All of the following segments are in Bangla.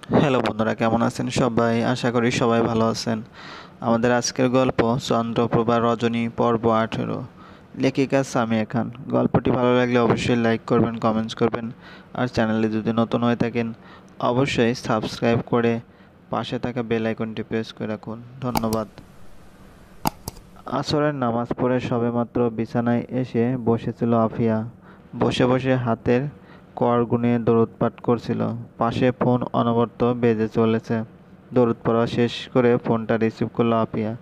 হ্যালো বন্ধুরা, কেমন আছেন সবাই? আশা করি সবাই ভালো আছেন। আমাদের আজকের গল্প চন্দ্রপ্রভা রজনী পর্ব 18। লেখিকা সামিয়া খান। গল্পটি ভালো লাগলে অবশ্যই লাইক করবেন, কমেন্টস করবেন, আর চ্যানেলে যদি নতুন হয়ে থাকেন অবশ্যই সাবস্ক্রাইব করে পাশে থাকা বেল আইকনটি প্রেস করে রাখুন। ধন্যবাদ। আসরের নামাজ পড়ে সবেমাত্র বিছানায় এসে বসেছিল আফিয়া। বসে বসে হাতের কর গুনে দরুদ পাঠ করছিল। পাশে ফোন অনবরত বেজে চলেছে। দরুদ পড়া শেষ করে ফোনটা রিসিভ করলো আফিয়া।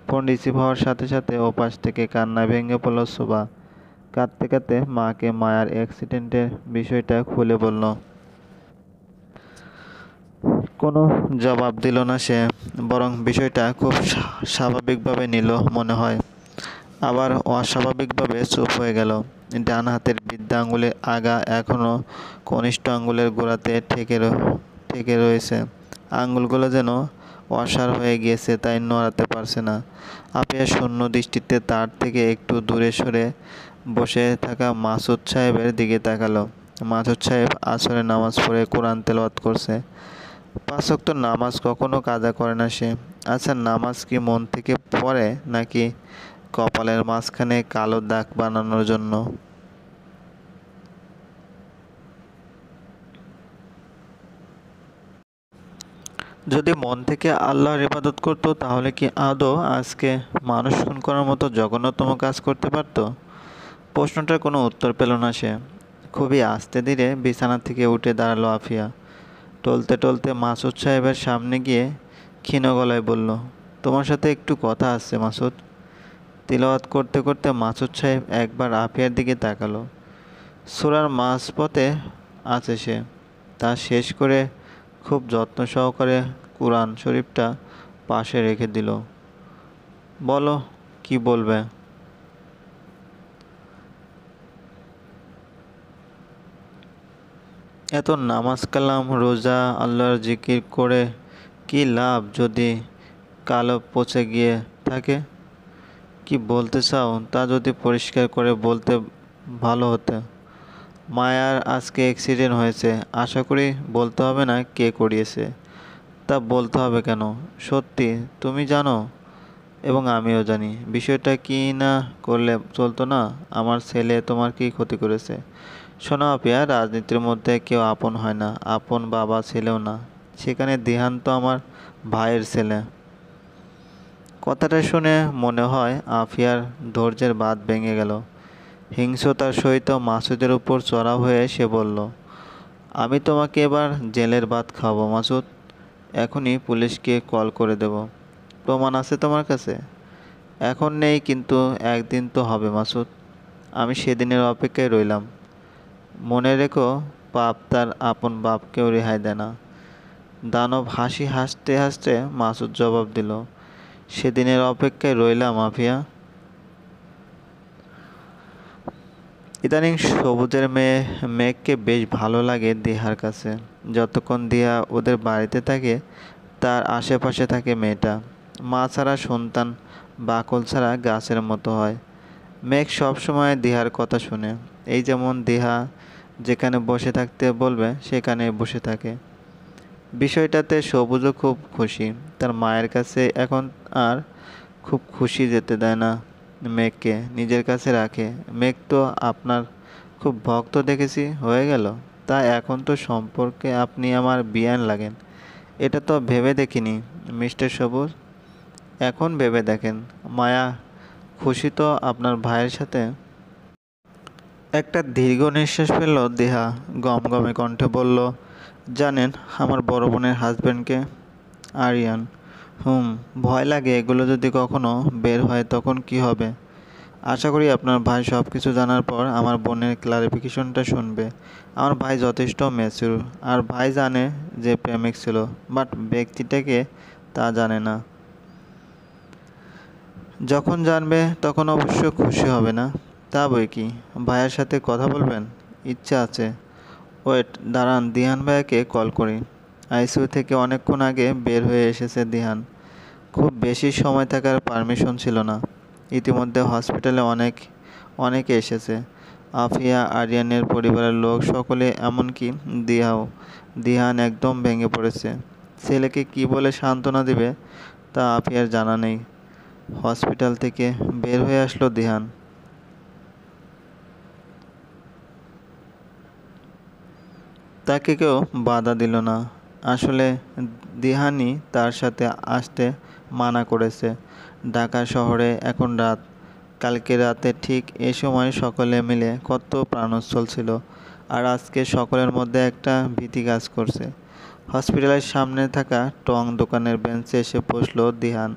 ফোন রিসিভ হওয়ার সাথে সাথে ওপাশ থেকে কান্না ভেঙে পড়ল শোভা। কাঁদতে কাঁদতে মাকে মায়ার অ্যাক্সিডেন্টের বিষয়টা খুলে বলল। কোনো জবাব দিল না সে, বরং বিষয়টা খুব স্বাভাবিকভাবে নিল মনে হয়। আবার অস্বাভাবিকভাবে চুপ হয়ে গেল। ডান হাতের বৃদ্ধা আঙুলের আগা এখনো কনিষ্ঠ আঙুলের গোড়াতে ঠেকে রয়েছে। আঙুলগুলো যেন অসাড় হয়ে গিয়েছে, তাই নড়াতে পারছে না। আপিয়া শূন্য দৃষ্টিতে তার থেকে একটু দূরে সরে বসে থাকা মাসুদ সাহেবের দিকে তাকালো। মাসুদ সাহেব আসরে নামাজ পড়ে কোরআন তেলাওয়াত করছে। 5 ওয়াক্ত নামাজ কখনো কাজা করে না সে। আচ্ছা, নামাজ কি মন থেকে পড়ে নাকি কপালের মাঝখানে কালো দাগ বানানোর জন্য? যদি মন থেকে আল্লাহর ইবাদত করতো তাহলে কি আদৌ আজকে মানুষ খুন করার মতো জঘন্যতম কাজ করতে পারত? প্রশ্নটার কোনো উত্তর পেল না সে। খুবই আস্তে ধীরে বিছানা থেকে উঠে দাঁড়ালো আফিয়া। টলতে টলতে মাসুদ সাহেবের সামনে গিয়ে ক্ষীণ গলায় বলল, তোমার সাথে একটু কথা আছে মাসুদ। তিলাওয়াত করতে করতে মাসুদ সাহেব একবার আফিয়ার দিকে তাকালো। সূরার মাঝপথে আছে সে। তা শেষ করে খুব যত্ন সহকারে কুরআন শরীফটা পাশে রেখে দিল। বলো, কি বলবে? এত নামাজ কালাম রোজা আল্লাহর জিকির করে কি লাভ যদি কালো পচে গিয়ে থাকে? কি বলতে চাও তা যদি পরিষ্কার করে বলতে ভালো হতো। মায়ার আজকে অ্যাক্সিডেন্ট হয়েছে, আশা করি বলতে হবে না কে করিয়েছে। তা বলতে হবে কেন? সত্যি তুমি জানো এবং আমিও জানি। বিষয়টা কি না করলে চলতো না? আমার ছেলে তোমার কি ক্ষতি করেছে? শোনো আপিয়া, রাজনীতির মধ্যে কেউ আপন হয় না, আপন বাবা ছেলেও না। সেখানে দিহান তো আমার ভাইয়ের ছেলে। কথাটা শুনে মনে হয় আফিয়ার ধৈর্যের বাঁধ ভেঙে গেল। হিংস্রতার সহিত মাসুদের উপর চড়াও হয়ে সে বলল, আমি তোমাকে এবার জেলের ভাত খাওয়াবো মাসুদ। এখনই পুলিশকে কল করে দেব। প্রমাণ আছে তোমার কাছে? এখন নেই, কিন্তু একদিন তো হবে মাসুদ। আমি সেদিনের অপেক্ষায় রইলাম। মনে রেখো, পাপ তার আপন বাপকেও রেহাই দেয় না। দানব হাসি হাসতে হাসতে মাসুদ জবাব দিল, সেদিনের অপেক্ষায় রইলাম আফিয়া। ইদানিং সবুজের মেঘকে বেশ ভালো লাগে দিহার কাছে। যতক্ষণ দিহা ওদের বাড়িতে থাকে তার আশেপাশে থাকে মেয়েটা। মা ছাড়া সন্তান বাকল ছাড়া গাছের মতো হয়। মেঘ সবসময় দিহার কথা শুনে। এই যেমন দিহা যেখানে বসে থাকতে বলবে সেখানে বসে থাকে। বিষয়টাতে সবুজও খুব খুশি। তার মায়ের কাছে এখন আর খুব খুশি যেতে দেয় না। মেঘকে নিজের কাছে রাখে। মেঘ তো আপনার খুব ভক্ত দেখেছি, হয়ে গেল। তা এখন তো সম্পর্কে আপনি আমার বিয়ান লাগেন। এটা তো ভেবে দেখিনি মিস্টার সবুজ। এখন ভেবে দেখেন। মায়া খুশি তো আপনার ভাইয়ের সাথে? একটা দীর্ঘ নিঃশ্বাস ফেলল দেহা। গমগমে কণ্ঠে বলল, জানেন আমার বড় বোনের হাজব্যান্ডকে? আরিয়ান। ভয় লাগে এগুলো যদি কখনো বের হয় তখন কি হবে? আশা করি আপনার ভাই সব কিছু জানার পর আমার বোনের ক্লারিফিকেশনটা শুনবে। আমার ভাই যথেষ্ট ম্যাচিউর। আর ভাই জানে যে প্রেমিক ছিল, বাট ব্যক্তিটাকে তা জানে না। যখন জানবে তখন অবশ্য খুশি হবে না? তা বই কি, ভাইয়ের সাথে কথা বলবেন? ইচ্ছা আছে। ওয়েট, দাঁড়ান, দিহান ভাইয়াকে কল করি। আইসিইউ থেকে অনেকক্ষণ আগে বের হয়ে এসেছে দিহান। খুব বেশি সময় থাকার পারমিশন ছিল না। ইতিমধ্যে হসপিটালে অনেকে এসেছে। আফিয়া, আরিয়ানের পরিবারের লোক সকলে, এমনকি দিহান একদম ভেঙে পড়েছে। ছেলেকে কি বলে সান্ত্বনা দিবে তা আফিয়ার জানা নেই। হসপিটাল থেকে বের হয়ে আসলো দিহান। তাকে কেউ বাধা দিল না। আসলে দিহানই তার সাথে আসতে মানা করেছে। ঢাকা শহরে এখন রাত। কালকে রাতে ঠিক এ সময় সকলে মিলে কত প্রাণোচ্ছল ছিল, আর আজকে সকলের মধ্যে একটা ভীতি কাজ করছে। হসপিটালের সামনে থাকা টং দোকানের বেঞ্চে এসে বসল দিহান।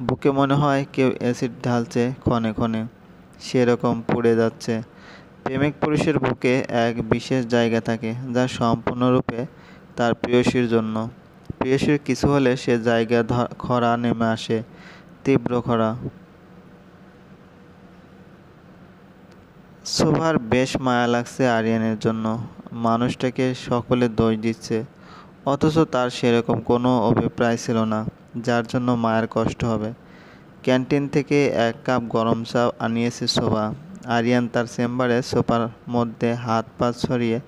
বুকে মনে হয় কেউ অ্যাসিড ঢালছে ক্ষণে ক্ষণে, সেরকম পুড়ে যাচ্ছে। প্রেমিক পুরুষের বুকে এক বিশেষ জায়গা থাকে যা সম্পূর্ণরূপে তার প্রেয়সীর জন্য। প্রেয়সীর কিছু হলে সে জায়গা খরা নেমে আসে, তীব্র খরা। শোভার বেশ মায়া লাগছে আরিয়ানের জন্য। মানুষটাকে সকলে দোষ দিচ্ছে, অথচ তার সেরকম কোনো অভিপ্রায় ছিল না যার জন্য মায়ের কষ্ট হবে। ক্যান্টিন থেকে 1 কাপ গরম চা আনিয়েছে শোভা। আরিয়ান তার চেম্বারে সোফার মধ্যে হাত পা ছড়িয়ে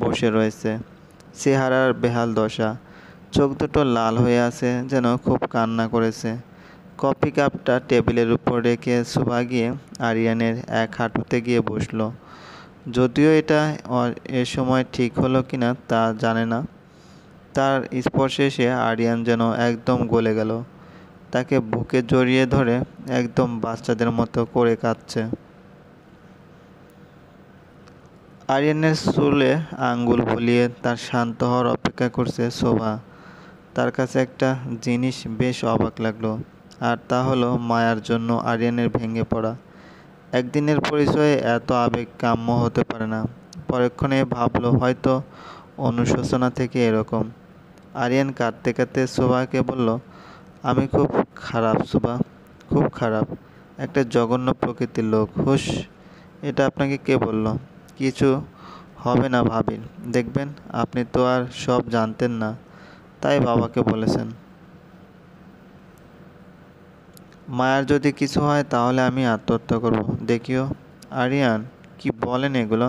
বসে রয়েছে। চেহারার বেহাল দশা, চোখ দুটো লাল হয়ে আছে, যেন খুব কান্না করেছে। কফি কাপটা টেবিলের উপর রেখে শোভা গিয়ে আরিয়ানের এক হাঁটুতে গিয়ে বসল। যদিও এটা এ সময় ঠিক হলো কিনা তা জানে না। তার স্পর্শে এসে আরিয়ান যেন একদম গলে গেল। তাকে বুকে জড়িয়ে ধরে একদম বাচ্চাদের মতো করে কাঁদছে। আরিয়ানের চুলে আঙ্গুল বুলিয়ে তার শান্ত হওয়ার অপেক্ষা করছে শোভা। তার কাছে একটা জিনিস বেশ অবাক লাগলো, আর তা হলো মায়ার জন্য আরিয়ানের ভেঙে পড়া। একদিনের পরিচয়ে এত আবেগ কাম্য হতে পারে না। পরক্ষণে ভাবলো হয়তো অনুশোচনা থেকে এরকম। আরিয়ান কাঁদতে কাঁদতে শোভাকে বলল, আমি খুব খারাপ শোভা, খুব খারাপ, একটা জঘন্য প্রকৃতির লোক। হুশ, এটা আপনাকে কে বলল? কিছু হবে না ভাবিন, দেখবেন। আপনি তো আর সব জানতেন না, তাই বাবাকে বলেছেন। মায়ার যদি কিছু হয় তাহলে আমি আত্মহত্যা করব, দেখিও। আরিয়ান, কি বলেন এগুলো?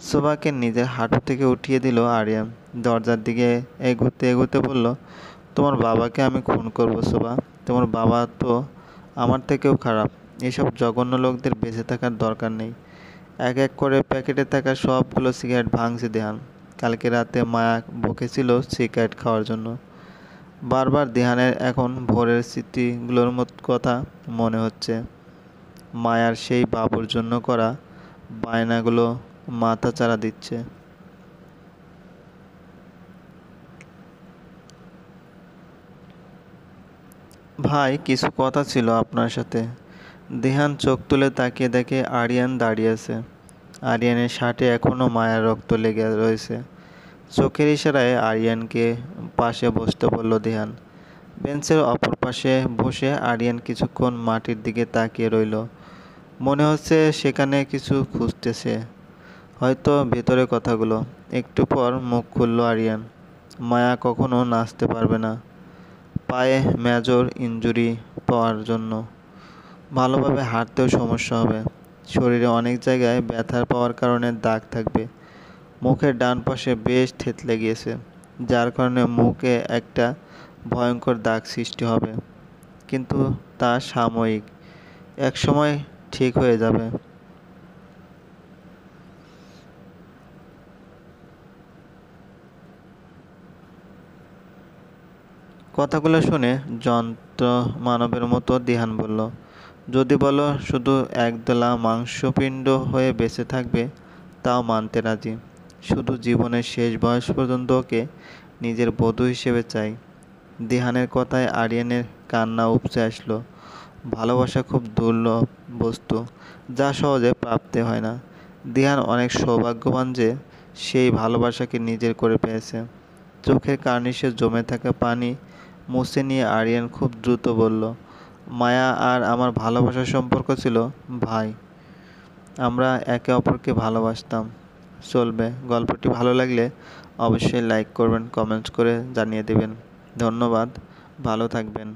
শোভাকে নিজের হাঁটু থেকে উঠিয়ে দিল আরিয়ান। দরজার দিকে এগুতে এগুতে বলল, তোমার বাবাকে আমি খুন করব শোভা। তোমার বাবা তো আমার থেকেও খারাপ। এসব জঘন্য লোকদের বেঁচে থাকার দরকার নেই। এক এক করে প্যাকেটে থাকা সবগুলো সিগারেট ভাঙছে দেহান। কালকে রাতে মায়া বকেছিল সিগারেট খাওয়ার জন্য। বারবার দেহানের এখন ভোরের স্মৃতিগুলোর কথা মনে হচ্ছে। মায়ার সেই বাবুর জন্য করা বায়নাগুলো মাথা চাড়া দিচ্ছে। ভাই, কিছু কথা ছিল আপনার সাথে। দেহান চোখ তুলে তাকিয়ে দেখে আরিয়ান দাঁড়িয়ে আছে। আরিয়ানের শার্টে এখনও মায়ার রক্ত লেগে রয়েছে। চোখের ইশারায় আরিয়ানকে পাশে বসতে বলল দেহান। বেঞ্চের অপর পাশে বসে আরিয়ান কিছুক্ষণ মাটির দিকে তাকিয়ে রইল। মনে হচ্ছে সেখানে কিছু খুঁজতেছে, হয়তো ভেতরে কথাগুলো। একটু পর মুখ খুলল আরিয়ান। মায়া কখনো নাচতে পারবে না, পায়ে মেজর ইনজুরি পাওয়ার জন্য। ভালোভাবে হাঁটতেও সমস্যা হবে। শরীরে অনেক জায়গায় ব্যথার পাওয়ার কারণে দাগ থাকবে। মুখের ডান পাশে বেশ থেতলে গিয়েছে, যার কারণে মুখে একটা ভয়ঙ্কর দাগ সৃষ্টি হবে। কিন্তু তা সাময়িক, একসময় ঠিক হয়ে যাবে। কথাগুলো শুনে যন্ত্র মানবের মতো দিহান বলল, যদি বলো শুধু একদলা মাংসপিণ্ড হয়ে বেঁচে থাকবে তাও মানতে রাজি। শুধু জীবনের শেষ বয়স পর্যন্ত ওকে নিজের বধূ হিসেবে চাই। দিহানের কথায় আরিয়ানের কান্না উপচে আসলো। ভালোবাসা খুব দুর্লভ বস্তু, যা সহজে প্রাপ্তি হয় না। দিহান অনেক সৌভাগ্যবান যে সেই ভালোবাসাকে নিজের করে পেয়েছে। চোখের কার্নিশে জমে থাকা পানি মুছে নিয়ে আরিয়ান খুব দ্রুত বলল, মায়া আর আমার ভালোবাসার সম্পর্ক ছিল ভাই। আমরা একে অপরকে ভালোবাসতাম। চলবে। গল্পটি ভালো লাগলে অবশ্যই লাইক করবেন, কমেন্টস করে জানিয়ে দেবেন। ধন্যবাদ, ভালো থাকবেন।